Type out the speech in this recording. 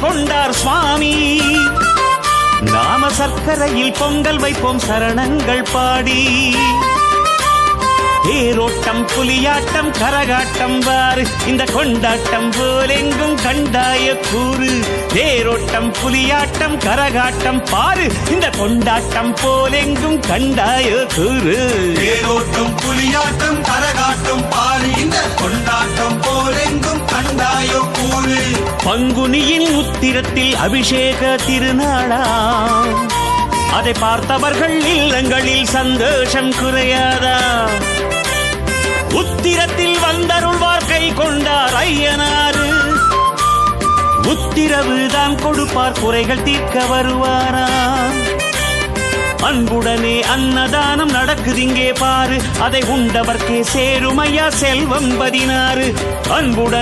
கொண்டார் சுவாமி. நாம சர்க்கரையில் பொங்கல் வைப்போம் சரணங்கள் பாடி. தேரோட்டம் புலியாட்டம் கரகாட்டம் வாரு, இந்த கொண்டாட்டம் போலெங்கும் கண்டாய கூறு. தேரோட்டம் புலியாட்டம் கரகாட்டம் பாரு, இந்த கொண்டாட்டம் போலெங்கும் கண்டாய கூறு. தேரோட்டம் புலியாட்டம் கரகாட்டம் பாரு, இந்த கொண்டாட்டம் போலெங்கும் கண்டாய கூறு. பங்குனியின் உத்திரத்தில் அபிஷேக திருநாளாம், அதை பார்த்தவர்கள் இல்லங்களில் சந்தோஷம் குறையாதா. உத்திரத்தில் வந்தருள்வார் கை கொண்டார் ஐயனாரு, உத்திரவுதான் கொடுப்பார் குறைகள் தீர்க்க வருவாரா. அன்புடனே அன்னதானம் நடக்குதிங்கே பாரு, அதை உண்டவர்க்கே சேருமையா செல்வம் 16. அன்புடன்